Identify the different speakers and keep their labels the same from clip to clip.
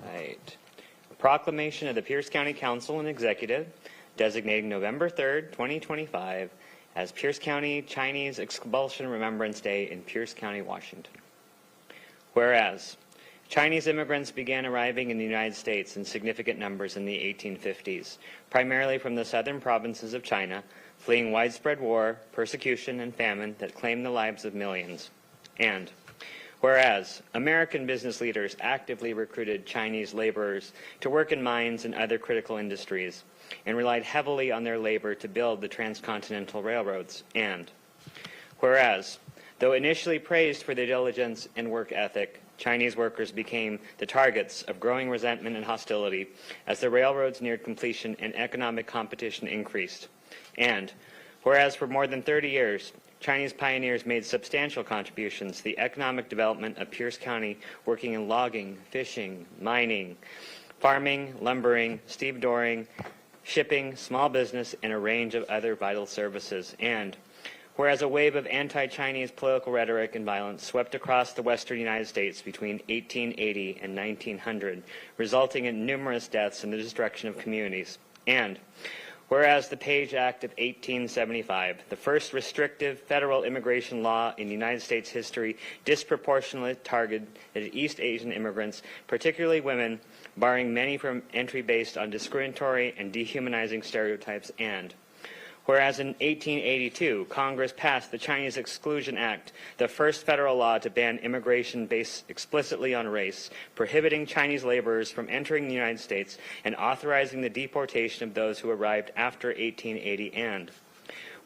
Speaker 1: right. A proclamation of the Pierce County Council and Executive designating November 3rd, 2025 as Pierce County Chinese Expulsion Remembrance Day in Pierce County, Washington. Whereas Chinese immigrants began arriving in the United States in significant numbers in the 1850s, primarily from the southern provinces of China, fleeing widespread war, persecution, and famine that claimed the lives of millions. And whereas American business leaders actively recruited Chinese laborers to work in mines and other critical industries, and relied heavily on their labor to build the transcontinental railroads. And whereas, though initially praised for their diligence and work ethic, Chinese workers became the targets of growing resentment and hostility as the railroads neared completion and economic competition increased. And whereas for more than 30 years, Chinese pioneers made substantial contributions to the economic development of Pierce County, working in logging, fishing, mining, farming, lumbering, stevedoring, shipping, small business, and a range of other vital services. And whereas a wave of anti-Chinese political rhetoric and violence swept across the western United States between 1880 and 1900, resulting in numerous deaths and the destruction of communities. And whereas the Page Act of 1875, the first restrictive federal immigration law in United States history, disproportionately targeted East Asian immigrants, particularly women, barring many from entry based on discriminatory and dehumanizing stereotypes. And whereas in 1882, Congress passed the Chinese Exclusion Act, the first federal law to ban immigration based explicitly on race, prohibiting Chinese laborers from entering the United States and authorizing the deportation of those who arrived after 1880. And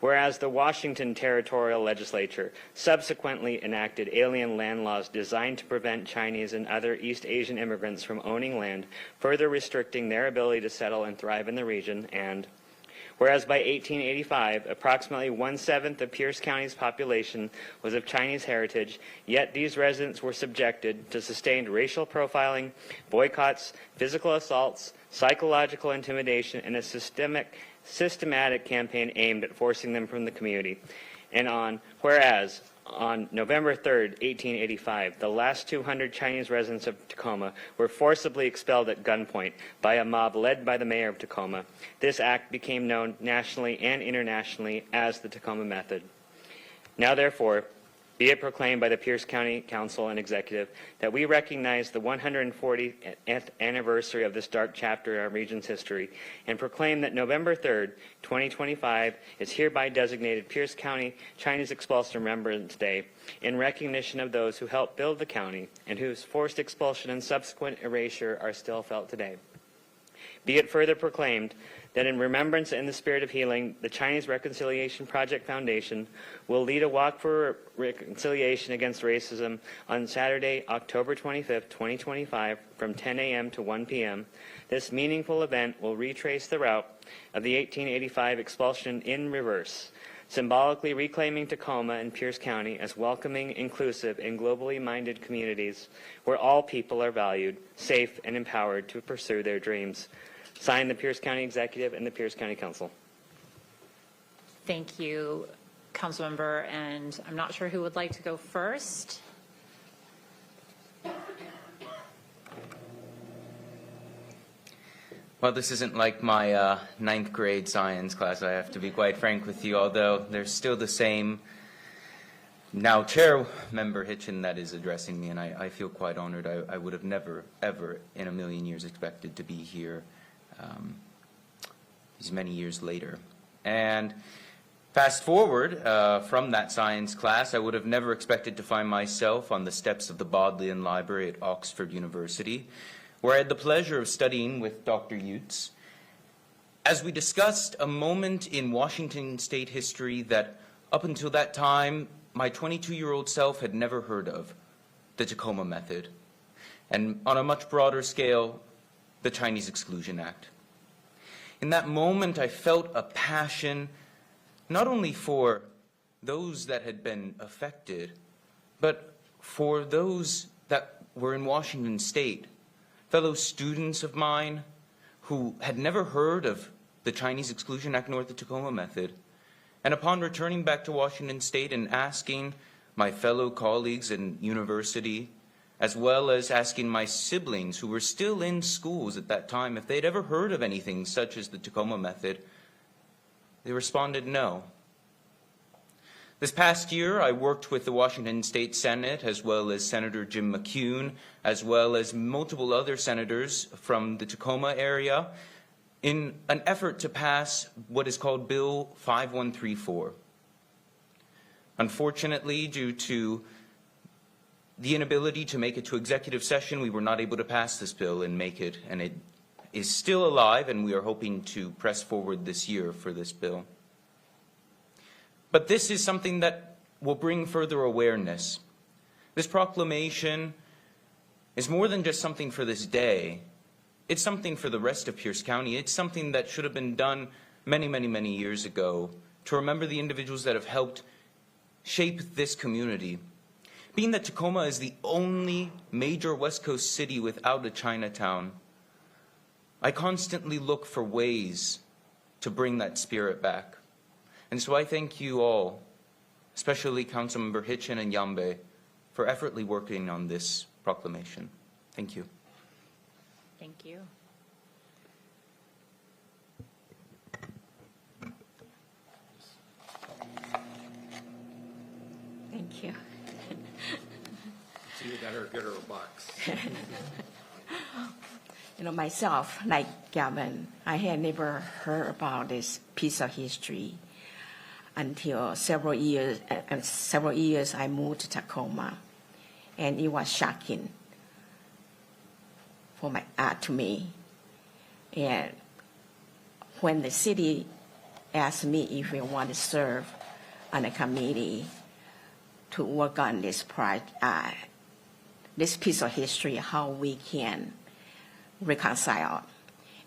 Speaker 1: whereas the Washington Territorial Legislature subsequently enacted alien land laws designed to prevent Chinese and other East Asian immigrants from owning land, further restricting their ability to settle and thrive in the region. And whereas by 1885, approximately 1/7 of Pierce County's population was of Chinese heritage, yet these residents were subjected to sustained racial profiling, boycotts, physical assaults, psychological intimidation, and a systematic campaign aimed at forcing them from the community. And whereas on November 3rd, 1885, the last 200 Chinese residents of Tacoma were forcibly expelled at gunpoint by a mob led by the Mayor of Tacoma. This act became known nationally and internationally as the Tacoma Method. Now, therefore, be it proclaimed by the Pierce County Council and Executive that we recognize the 140th anniversary of this dark chapter in our region's history and proclaim that November 3rd, 2025 is hereby designated Pierce County Chinese Expulsion Remembrance Day in recognition of those who helped build the county and whose forced expulsion and subsequent erasure are still felt today. Be it further proclaimed that in remembrance and in the spirit of healing, the Chinese Reconciliation Project Foundation will lead a walk for reconciliation against racism on Saturday, October 25th, 2025, from 10 a.m. to 1 p.m. This meaningful event will retrace the route of the 1885 expulsion in reverse, symbolically reclaiming Tacoma and Pierce County as welcoming, inclusive, and globally minded communities where all people are valued, safe, and empowered to pursue their dreams. Signed, the Pierce County Executive and the Pierce County Council.
Speaker 2: Thank you, Councilmember. And I'm not sure who would like to go first.
Speaker 3: Well, this isn't like my ninth grade science class, I have to be quite frank with you, although there's still the same now Chair Member Hitchin that is addressing me, and I feel quite honored. I would have never, ever in a million years expected to be here these many years later. And fast forward from that science class, I would have never expected to find myself on the steps of the Bodleian Library at Oxford University, where I had the pleasure of studying with Dr. Utes, as we discussed a moment in Washington state history that up until that time, my 22-year-old self had never heard of, the Tacoma Method, and on a much broader scale, the Chinese Exclusion Act. In that moment, I felt a passion not only for those that had been affected, but for those that were in Washington state, fellow students of mine who had never heard of the Chinese Exclusion Act nor the Tacoma Method. And upon returning back to Washington state and asking my fellow colleagues in university as well as asking my siblings who were still in schools at that time if they'd ever heard of anything such as the Tacoma Method. They responded no. This past year, I worked with the Washington State Senate, as well as Senator Jim McCune, as well as multiple other senators from the Tacoma area, in an effort to pass what is called Bill 5134. Unfortunately, due to the inability to make it to executive session, we were not able to pass this bill and make it, and it is still alive, and we are hoping to press forward this year for this bill. But this is something that will bring further awareness. This proclamation is more than just something for this day. It's something for the rest of Pierce County. It's something that should have been done many, many, many years ago to remember the individuals that have helped shape this community. Being that Tacoma is the only major West Coast city without a Chinatown, I constantly look for ways to bring that spirit back. And so I thank you all, especially Councilmember Hitchin and Yambe, for effortlessly working on this proclamation. Thank you.
Speaker 2: Thank you.
Speaker 4: Thank you.
Speaker 5: So you got her get her a box.
Speaker 4: Myself, like Gavin, I had never heard about this piece of history until several years I moved to Tacoma, and it was shocking to me. And when the city asked me if we want to serve on a committee to work on this piece of history, how we can reconcile,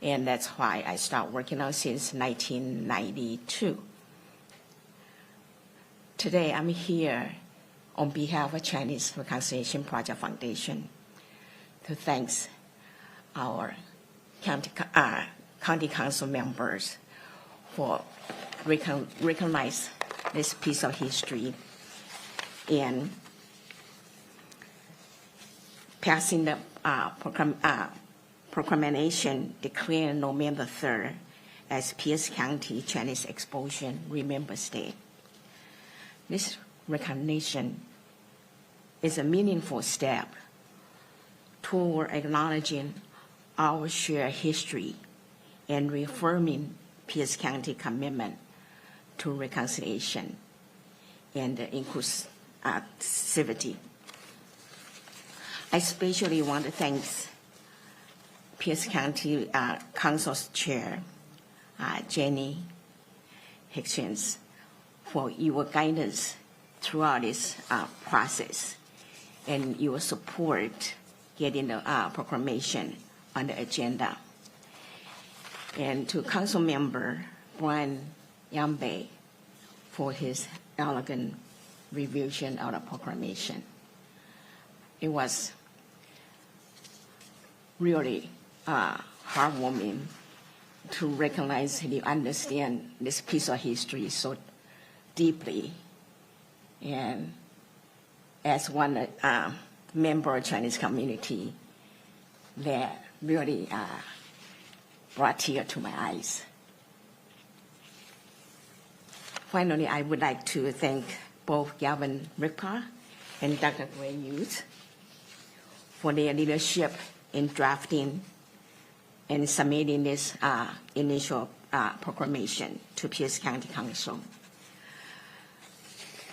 Speaker 4: and that's why I started working on it since 1992. Today, I'm here on behalf of Chinese Reconciliation Project Foundation to thank our county council members for recognize this piece of history and passing the proclamation declaring November 3rd as Pierce County Chinese Expulsion Remembrance Day. This recognition is a meaningful step toward acknowledging our shared history and reaffirming Pierce County commitment to reconciliation and inclusivity. I especially want to thank Pierce County Council's Chair, Jenny Hitchens, for your guidance throughout this process and your support getting the proclamation on the agenda. And to Council Member Brian Yambe for his elegant revision of the proclamation. It was really heartwarming to recognize and understand this piece of history so deeply. And as one member of Chinese community, that really brought tears to my eyes. Finally, I would like to thank both Gavin Rickpa and Dr. Gray Hughes for their leadership in drafting and submitting this initial proclamation to Pierce County Council.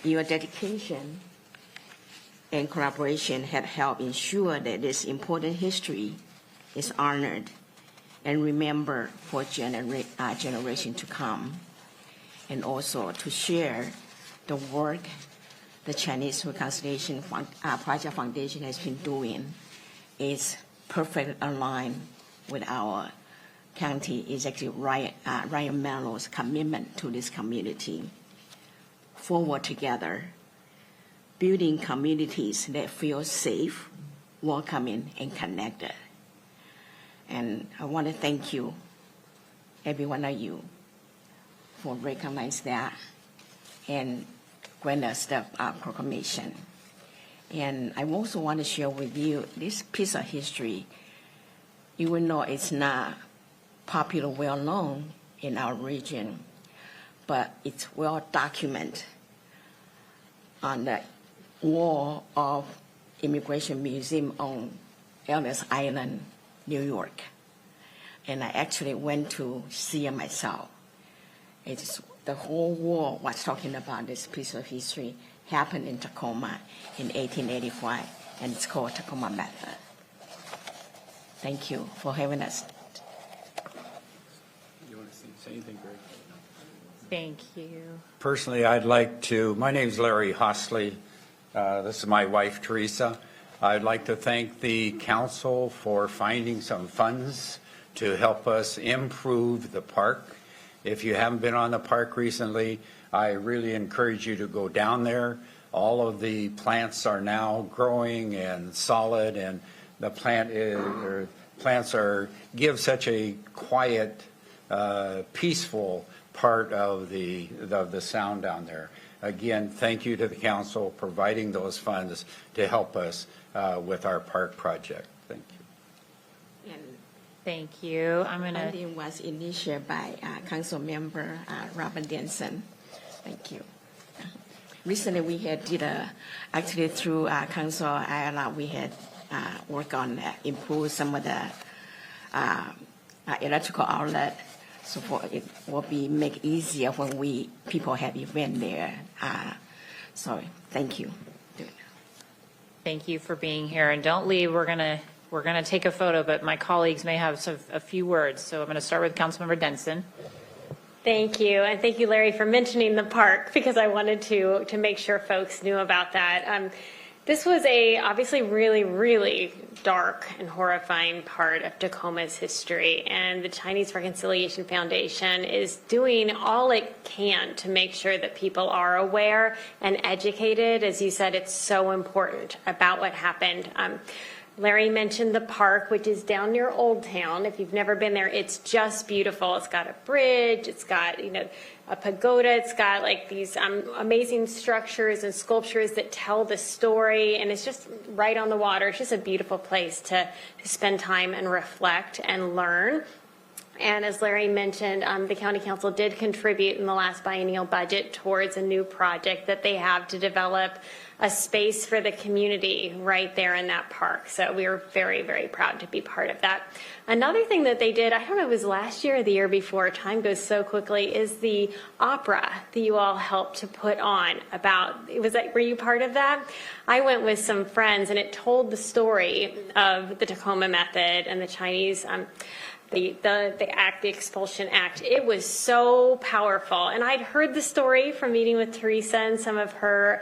Speaker 4: Your dedication and collaboration have helped ensure that this important history is honored and remembered for generation to come, and also to share the work the Chinese Reconciliation Project Foundation has been doing is perfectly aligned with our County Executive Ryan Mellow's commitment to this community. Forward together, building communities that feel safe, welcoming, and connected. And I want to thank you, every one of you, for recognizing that and grant us the proclamation. And I also want to share with you this piece of history. Even though it's not popular, well known in our region, but it's well documented on the wall of Immigration Museum on Ellis Island, New York. And I actually went to see it myself. It's the whole wall was talking about this piece of history happened in Tacoma in 1885, and it's called Tacoma Method. Thank you for having us.
Speaker 5: You want to say anything, Greg?
Speaker 2: Thank you.
Speaker 6: Personally, I'd like to, my name's Larry Hosley. This is my wife, Teresa. I'd like to thank the council for finding some funds to help us improve the park. If you haven't been on the park recently, I really encourage you to go down there. All of the plants are now growing and solid, and the plants give such a quiet, peaceful part of the sound down there. Again, thank you to the council providing those funds to help us with our park project. Thank you.
Speaker 4: And
Speaker 2: Thank you. I'm going to,
Speaker 4: funding was initiated by Council Member Robert Denson. Thank you. Recently, we had actually through Council Ayala, we had worked on improve some of the electrical outlet, so it will make easier when people have event there. So thank you.
Speaker 2: thank you for being here. And don't leave. We're going to take a photo, but my colleagues may have a few words. So I'm going to start with Councilmember Denson.
Speaker 7: Thank you, and thank you, Larry, for mentioning the park, because I wanted to make sure folks knew about that. This was obviously really, really dark and horrifying part of Tacoma's history, and the Chinese Reconciliation Foundation is doing all it can to make sure that people are aware and educated. As you said, it's so important about what happened. Larry mentioned the park, which is down near Old Town. If you've never been there, it's just beautiful. It's got a bridge. It's got, a pagoda. It's got like these amazing structures and sculptures that tell the story. And it's just right on the water. It's just a beautiful place to spend time and reflect and learn. And as Larry mentioned, the County Council did contribute in the last biennial budget towards a new project that they have to develop a space for the community right there in that park. So we were very, very proud to be part of that. Another thing that they did, I don't know if it was last year or the year before, time goes so quickly, is the opera that you all helped to put on were you part of that? I went with some friends, and it told the story of the Tacoma Method and the Chinese the Expulsion Act. It was so powerful. And I'd heard the story from meeting with Teresa and some of her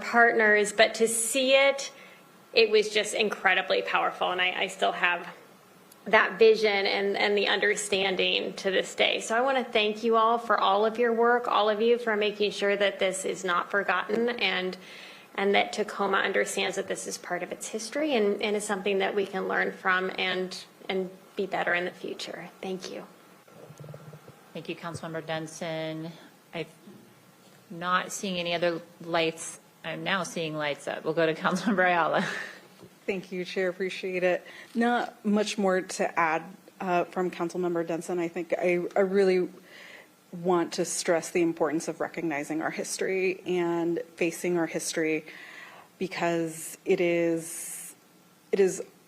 Speaker 7: partners, but to see it was just incredibly powerful. And I still have that vision and the understanding to this day. So I want to thank you all for all of your work, all of you for making sure that this is not forgotten, and that Tacoma understands that this is part of its history and is something that we can learn from and be better in the future. Thank you.
Speaker 2: Thank you, Councilmember Denson. I'm not seeing any other lights. I'm now seeing lights up. We'll go to Councilmember Ayala.
Speaker 8: Thank you, Chair. Appreciate it. Not much more to add from Councilmember Denson. I think I really want to stress the importance of recognizing our history and facing our history, because it is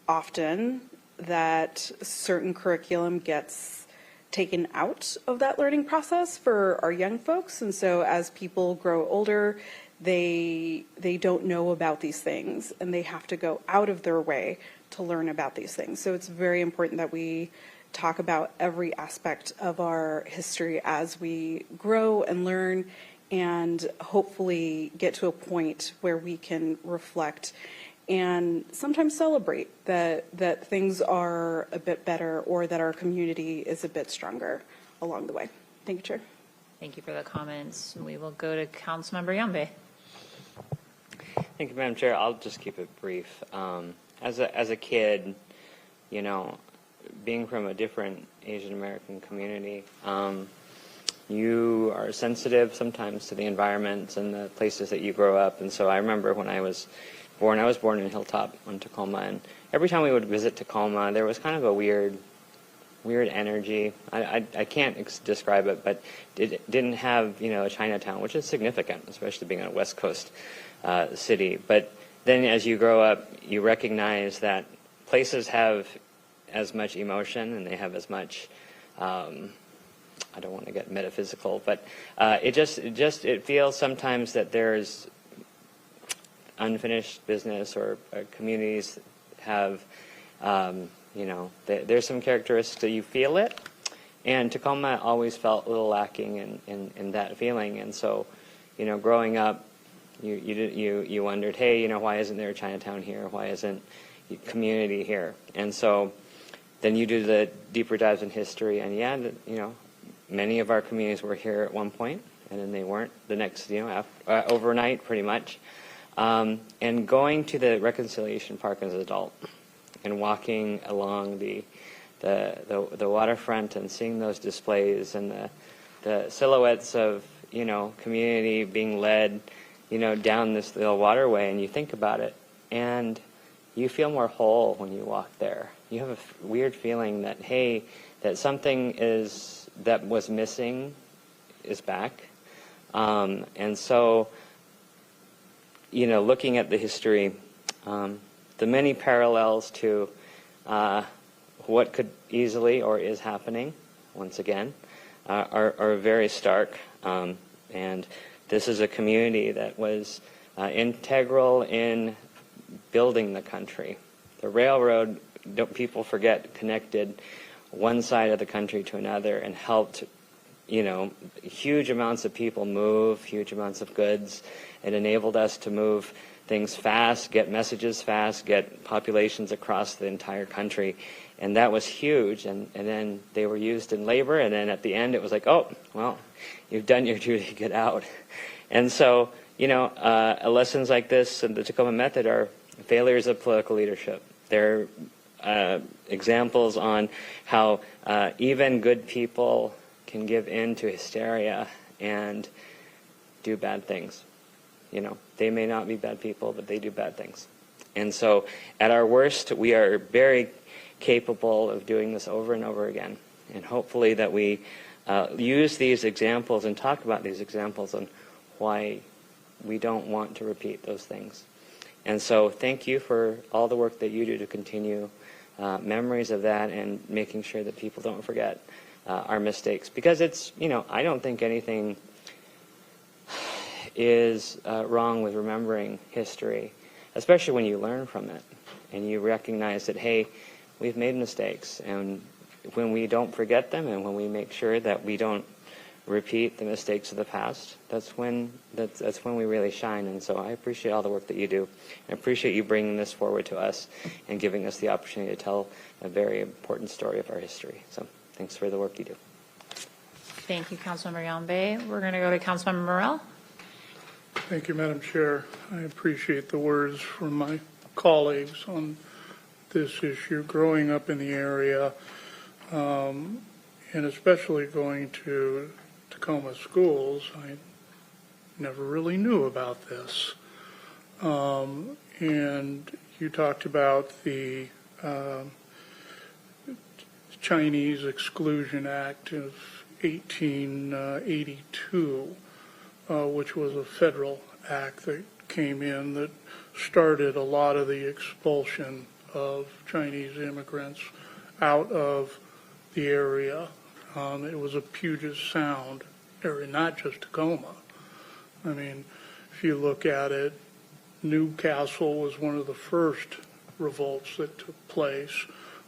Speaker 8: often that certain curriculum gets taken out of that learning process for our young folks. And so as people grow older, they don't know about these things, and they have to go out of their way to learn about these things. So it's very important that we talk about every aspect of our history as we grow and learn, and hopefully get to a point where we can reflect and sometimes celebrate that things are a bit better, or that our community is a bit stronger along the way. Thank you, Chair.
Speaker 2: Thank you for the comments. We will go to Councilmember Yambe.
Speaker 1: Thank you, Madam Chair. I'll just keep it brief. As a kid, being from a different Asian American community, you are sensitive sometimes to the environments and the places that you grow up. And so I remember when I was I was born in Hilltop on Tacoma, and every time we would visit Tacoma, there was kind of a weird energy. I can't describe it, but it didn't have, a Chinatown, which is significant, especially being a West Coast city. But then as you grow up, you recognize that places have as much emotion and they have as much, I don't want to get metaphysical, but it feels sometimes that there's unfinished business, or communities have, there's some characteristics that you feel it, and Tacoma always felt a little lacking in that feeling. And so, growing up, you wondered, hey, why isn't there a Chinatown here? Why isn't community here? And so then you do the deeper dives in history, and many of our communities were here at one point, and then they weren't the next, overnight, pretty much. And going to the Reconciliation Park as an adult and walking along the waterfront and seeing those displays and the silhouettes of, community being led, down this little waterway, and you think about it, and you feel more whole when you walk there. You have a weird feeling that, hey, that something that was missing is back. And so, looking at the history, the many parallels to what could easily or is happening, once again, are very stark. And this is a community that was integral in building the country. The railroad, people forget, connected one side of the country to another and helped, huge amounts of people move, huge amounts of goods. It enabled us to move things fast, get messages fast, get populations across the entire country. And that was huge. And then they were used in labor. And then at the end, it was like, oh, well, you've done your duty, get out. And so, lessons like this and the Tacoma Method are failures of political leadership. They're examples on how even good people can give in to hysteria and do bad things. They may not be bad people, but they do bad things. And so at our worst, we are very capable of doing this over and over again. And hopefully that we use these examples and talk about these examples on why we don't want to repeat those things. And so thank you for all the work that you do to continue memories of that and making sure that people don't forget our mistakes. Because it's, I don't think anything is wrong with remembering history, especially when you learn from it and you recognize that, hey, we've made mistakes. And when we don't forget them and when we make sure that we don't repeat the mistakes of the past, that's when we really shine. And so I appreciate all the work that you do. I appreciate you bringing this forward to us and giving us the opportunity to tell a very important story of our history. So thanks for the work you do.
Speaker 2: Thank you, Councilmember Yambe. We're going to go to Councilmember Morrell.
Speaker 9: Thank you, Madam Chair. I appreciate the words from my colleagues on this issue. Growing up in the area, and especially going to Tacoma schools, I never really knew about this. And you talked about the Chinese Exclusion Act of 1882, which was a federal act that came in that started a lot of the expulsion of Chinese immigrants out of the area. It was a Puget Sound area, not just Tacoma. I mean, if you look at it, Newcastle was one of the first revolts that took place,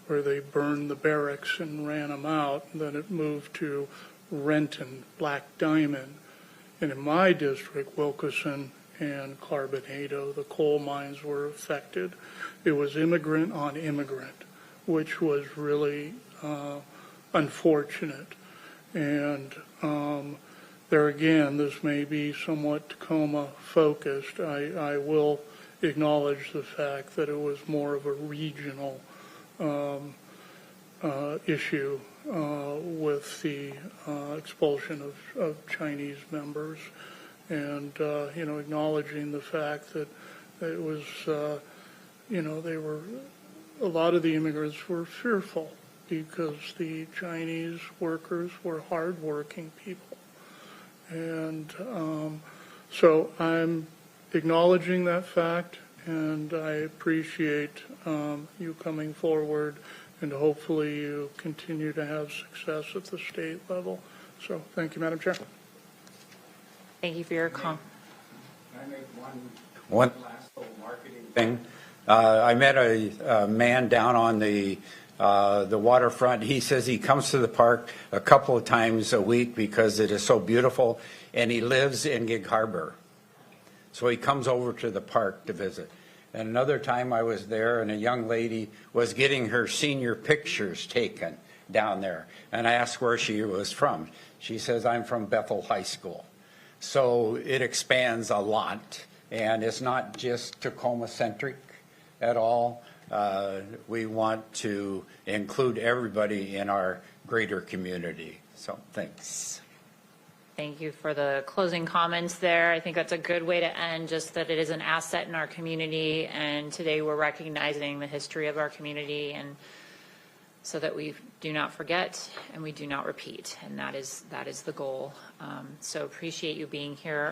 Speaker 9: where they burned the barracks and ran them out. And then it moved to Renton, Black Diamond. And in my district, Wilkeson and Carbonado, the coal mines were affected. It was immigrant on immigrant, which was really unfortunate. And there again, this may be somewhat Tacoma focused. I will acknowledge the fact that it was more of a regional issue with the expulsion of Chinese members, and acknowledging the fact that It was, a lot of the immigrants were fearful because the Chinese workers were hardworking people. And so I'm acknowledging that fact, and I appreciate you coming forward, and hopefully you continue to have success at the state level. So thank you, Madam Chair.
Speaker 2: Thank you for your
Speaker 6: Can I make one last little marketing thing? I met a man down on the waterfront. He says he comes to the park a couple of times a week because it is so beautiful, and he lives in Gig Harbor. So he comes over to the park to visit. And another time I was there, and a young lady was getting her senior pictures taken down there. And I asked where she was from. She says, I'm from Bethel High School. So it expands a lot, and it's not just Tacoma-centric at all. We want to include everybody in our greater community. So thanks.
Speaker 2: Thank you for the closing comments there. I think that's a good way to end, just that it is an asset in our community, and today we're recognizing the history of our community, and so that we do not forget and we do not repeat, and that is the goal. So appreciate you being here.